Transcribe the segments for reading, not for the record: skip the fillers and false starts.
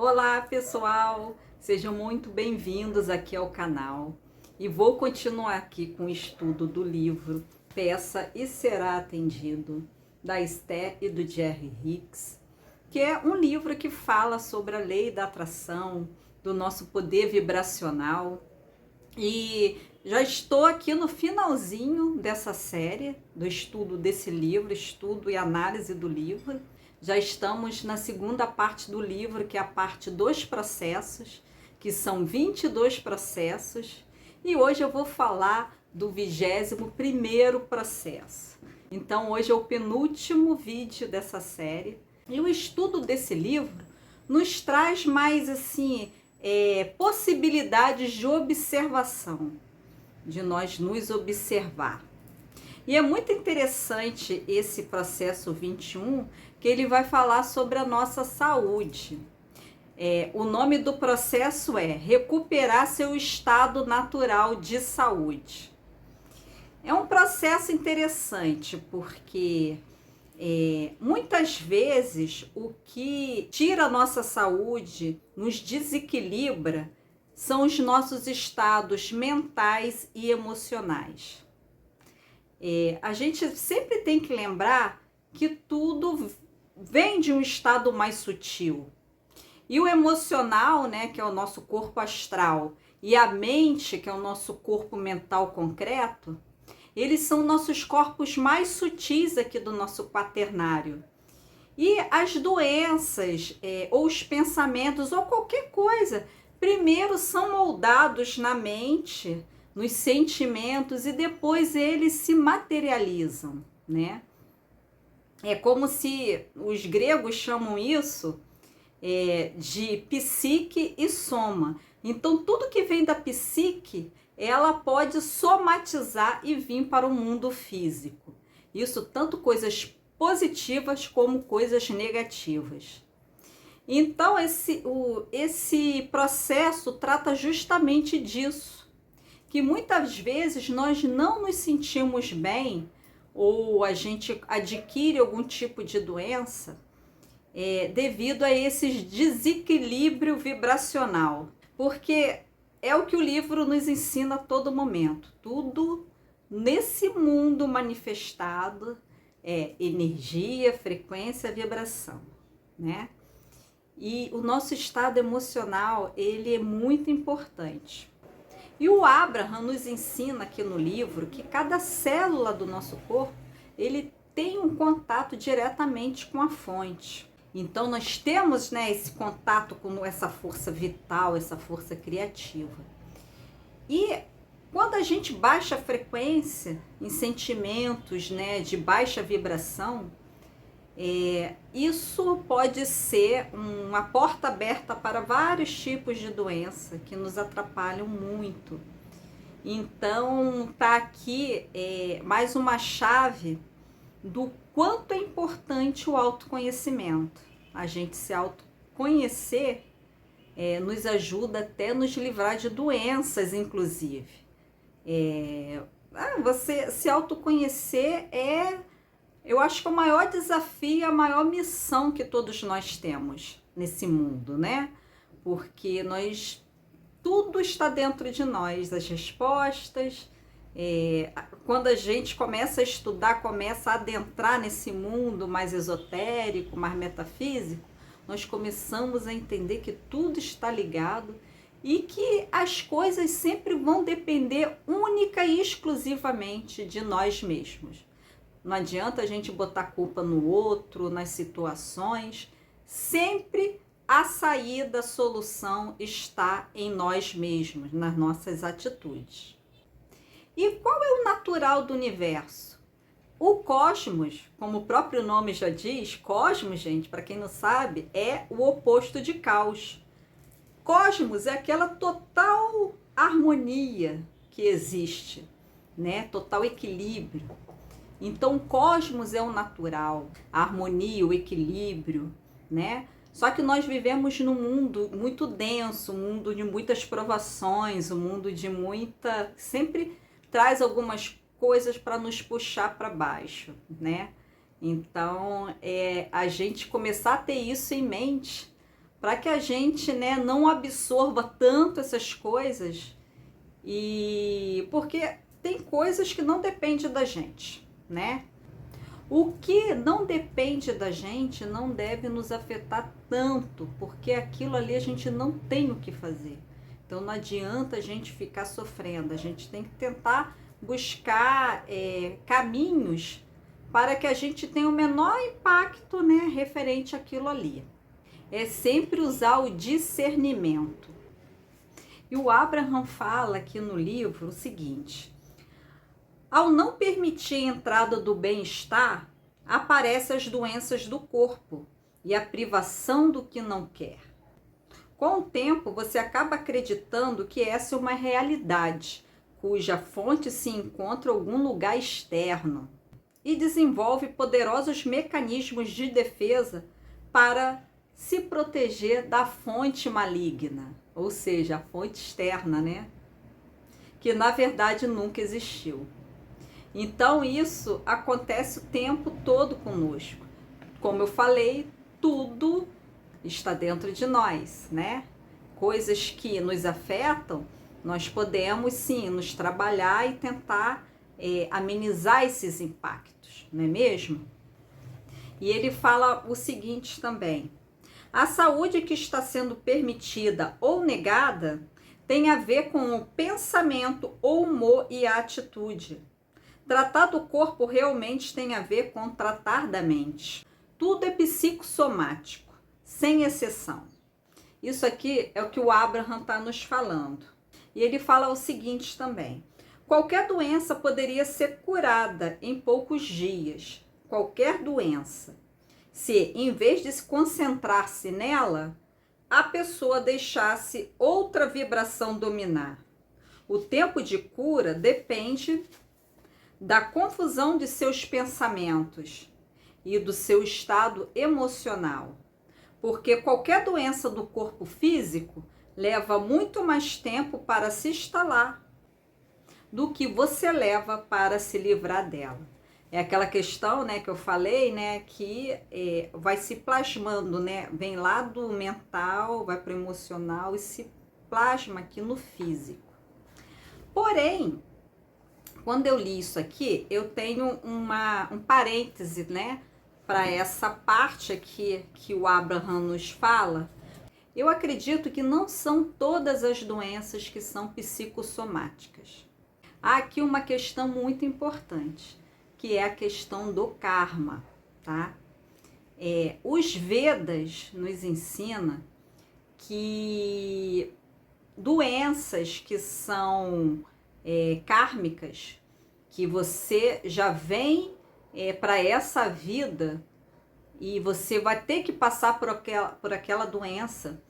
Olá pessoal, sejam muito bem-vindos aqui ao canal e vou continuar aqui com o estudo do livro Peça e Será Atendido, da Esther e do Jerry Hicks, que é um livro que fala sobre a lei da atração, do nosso poder vibracional. E já estou aqui no finalzinho dessa série, do estudo desse livro, estudo e análise do livro. Já estamos na segunda parte do livro, que é a parte dos processos, que são 22 processos. E hoje eu vou falar do 21º processo. Então hoje é o penúltimo vídeo dessa série. E o estudo desse livro nos traz mais assim, possibilidades de observação, de nós nos observar. E é muito interessante esse processo 21, que ele vai falar sobre a nossa saúde. O nome do processo é Recuperar seu estado natural de saúde. É um processo interessante, porque muitas vezes o que tira a nossa saúde, nos desequilibra, são os nossos estados mentais e emocionais. A gente sempre tem que lembrar que tudo vem de um estado mais sutil. E o emocional, né, que é o nosso corpo astral, e a mente, que é o nosso corpo mental concreto, eles são nossos corpos mais sutis aqui do nosso quaternário. E as doenças, ou os pensamentos, ou qualquer coisa, primeiro são moldados na mente, nos sentimentos, e depois eles se materializam, né? É como se os gregos chamam isso de psique e soma. Então, tudo que vem da psique, ela pode somatizar e vir para o mundo físico. Isso tanto coisas positivas como coisas negativas. Então, esse processo trata justamente disso, que muitas vezes nós não nos sentimos bem, ou a gente adquire algum tipo de doença devido a esse desequilíbrio vibracional. Porque é o que o livro nos ensina a todo momento. Tudo nesse mundo manifestado é energia, frequência, vibração, né? E o nosso estado emocional, ele é muito importante. E o Abraham nos ensina aqui no livro que cada célula do nosso corpo, ele tem um contato diretamente com a fonte. Então nós temos, né, esse contato com essa força vital, essa força criativa. E quando a gente baixa a frequência em sentimentos, né, de baixa vibração, isso pode ser uma porta aberta para vários tipos de doença que nos atrapalham muito. Então tá aqui mais uma chave do quanto é importante o autoconhecimento. A gente se autoconhecer nos ajuda até a nos livrar de doenças, inclusive. Você se autoconhecer eu acho que é o maior desafio, a maior missão que todos nós temos nesse mundo, né? Porque tudo está dentro de nós, as respostas. Quando a gente começa a estudar, começa a adentrar nesse mundo mais esotérico, mais metafísico, nós começamos a entender que tudo está ligado e que as coisas sempre vão depender única e exclusivamente de nós mesmos. Não adianta a gente botar culpa no outro, nas situações. Sempre a saída, a solução está em nós mesmos, nas nossas atitudes. E qual é o natural do universo? O cosmos, como o próprio nome já diz, cosmos, gente, para quem não sabe, é o oposto de caos. Cosmos é aquela total harmonia que existe, né? Total equilíbrio. Então, o cosmos é o natural, a harmonia, o equilíbrio, né? Só que nós vivemos num mundo muito denso, um mundo de muitas provações, um mundo de sempre traz algumas coisas para nos puxar para baixo, né? Então, a gente começar a ter isso em mente para que a gente, né, não absorva tanto essas coisas, e porque tem coisas que não dependem da gente, né? O que não depende da gente não deve nos afetar tanto, porque aquilo ali a gente não tem o que fazer. Então não adianta a gente ficar sofrendo, a gente tem que tentar buscar caminhos para que a gente tenha o menor impacto, né, referente àquilo ali. É sempre usar o discernimento. E o Abraham fala aqui no livro o seguinte: ao não permitir a entrada do bem-estar, aparecem as doenças do corpo e a privação do que não quer. Com o tempo, você acaba acreditando que essa é uma realidade, cuja fonte se encontra em algum lugar externo, e desenvolve poderosos mecanismos de defesa para se proteger da fonte maligna, ou seja, a fonte externa, né? Que na verdade nunca existiu. Então isso acontece o tempo todo conosco. Como eu falei, tudo está dentro de nós, né? Coisas que nos afetam, nós podemos sim nos trabalhar e tentar amenizar esses impactos, não é mesmo? E ele fala o seguinte também: a saúde que está sendo permitida ou negada tem a ver com o pensamento, o humor e a atitude. Tratar do corpo realmente tem a ver com tratar da mente. Tudo é psicossomático, sem exceção. Isso aqui é o que o Abraham está nos falando. E ele fala o seguinte também: qualquer doença poderia ser curada em poucos dias. Qualquer doença. Se, em vez de se concentrar-se nela, a pessoa deixasse outra vibração dominar. O tempo de cura depende da confusão de seus pensamentos e do seu estado emocional, porque qualquer doença do corpo físico leva muito mais tempo para se instalar do que você leva para se livrar dela. É aquela questão, né, que eu falei, né, que vai se plasmando, né, vem lá do mental, vai para o emocional e se plasma aqui no físico. Porém, quando eu li isso aqui, eu tenho um parêntese, né, para essa parte aqui que o Abraham nos fala. Eu acredito que não são todas as doenças que são psicossomáticas. Há aqui uma questão muito importante, que é a questão do karma, tá? Os Vedas nos ensinam que doenças que são kármicas, que você já vem para essa vida e você vai ter que passar por aquela doença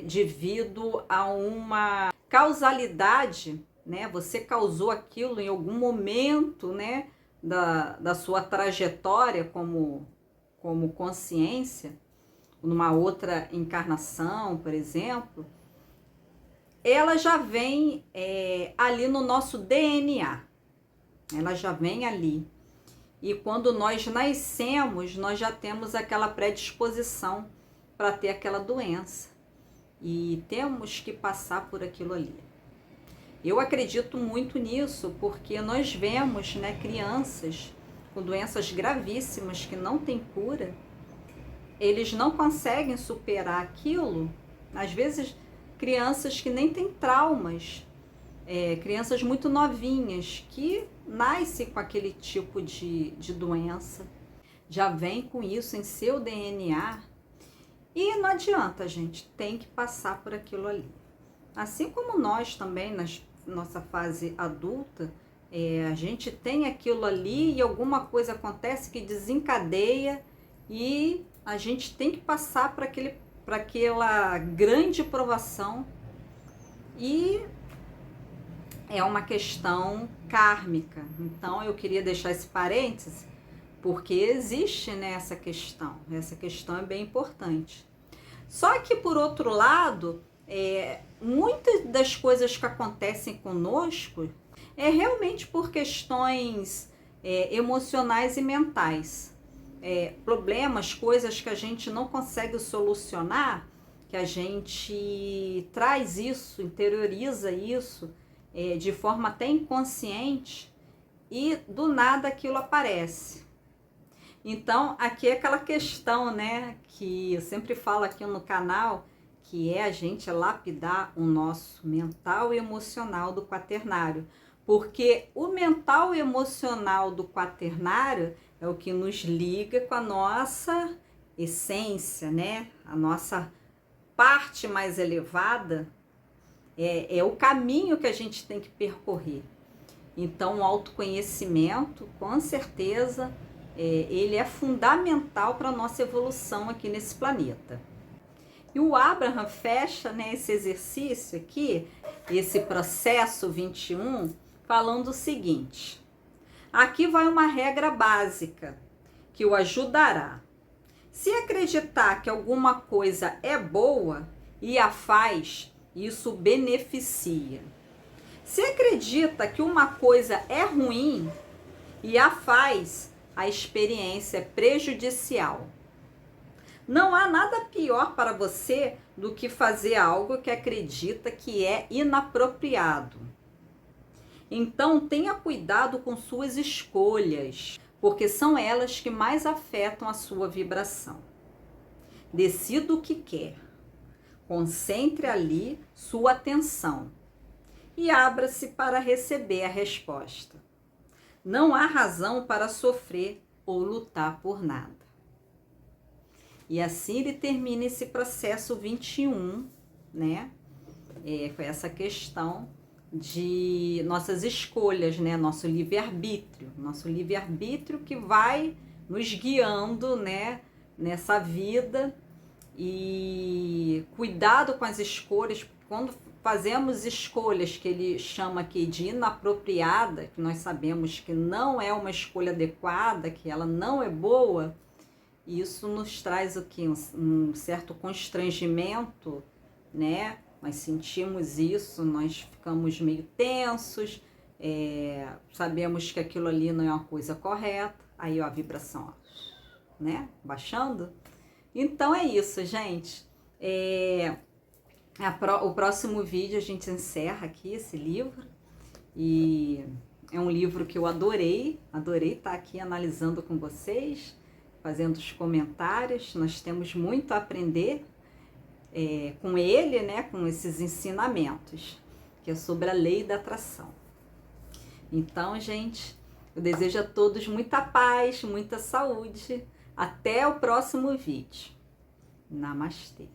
devido a uma causalidade, né? Você causou aquilo em algum momento, né, da sua trajetória como consciência, numa outra encarnação, por exemplo. Ela já vem ali no nosso DNA, ela já vem ali. E quando nós nascemos, nós já temos aquela predisposição para ter aquela doença. E temos que passar por aquilo ali. Eu acredito muito nisso, porque nós vemos, né, crianças com doenças gravíssimas que não têm cura. Eles não conseguem superar aquilo. Às vezes, crianças que nem têm traumas, crianças muito novinhas que nascem com aquele tipo de doença, já vem com isso em seu DNA e não adianta, gente, tem que passar por aquilo ali. Assim como nós também, na nossa fase adulta, a gente tem aquilo ali e alguma coisa acontece que desencadeia e a gente tem que passar para aquela grande provação, e é uma questão kármica. Então eu queria deixar esse parêntese, porque existe, né, essa questão é bem importante. Só que por outro lado, muitas das coisas que acontecem conosco é realmente por questões emocionais e mentais. Problemas, coisas que a gente não consegue solucionar, que a gente traz isso, interioriza isso de forma até inconsciente e do nada aquilo aparece. Então, aqui é aquela questão, né, que eu sempre falo aqui no canal, que é a gente lapidar o nosso mental e emocional do quaternário. Porque o mental e emocional do quaternário é o que nos liga com a nossa essência, né? A nossa parte mais elevada, é o caminho que a gente tem que percorrer. Então, o autoconhecimento, com certeza, ele é fundamental para a nossa evolução aqui nesse planeta. E o Abraham fecha, né, esse exercício aqui, esse processo 21, falando o seguinte: aqui vai uma regra básica que o ajudará. Se acreditar que alguma coisa é boa e a faz, isso beneficia. Se acredita que uma coisa é ruim e a faz, a experiência é prejudicial. Não há nada pior para você do que fazer algo que acredita que é inapropriado. Então, tenha cuidado com suas escolhas, porque são elas que mais afetam a sua vibração. Decida o que quer. Concentre ali sua atenção e abra-se para receber a resposta. Não há razão para sofrer ou lutar por nada. E assim ele termina esse processo 21, né? Com essa questão de nossas escolhas, né? Nosso livre-arbítrio que vai nos guiando, né? Nessa vida. E cuidado com as escolhas, quando fazemos escolhas que ele chama aqui de inapropriada, que nós sabemos que não é uma escolha adequada, que ela não é boa, isso nos traz o quê? Um certo constrangimento, né? Nós sentimos isso, nós ficamos meio tensos, sabemos que aquilo ali não é uma coisa correta, aí ó, a vibração, ó, né? Baixando. Então é isso, gente. O próximo vídeo a gente encerra aqui esse livro. E é um livro que eu adorei estar aqui analisando com vocês, fazendo os comentários. Nós temos muito a aprender com ele, né, com esses ensinamentos, que é sobre a lei da atração. Então, gente, eu desejo a todos muita paz, muita saúde. Até o próximo vídeo. Namastê.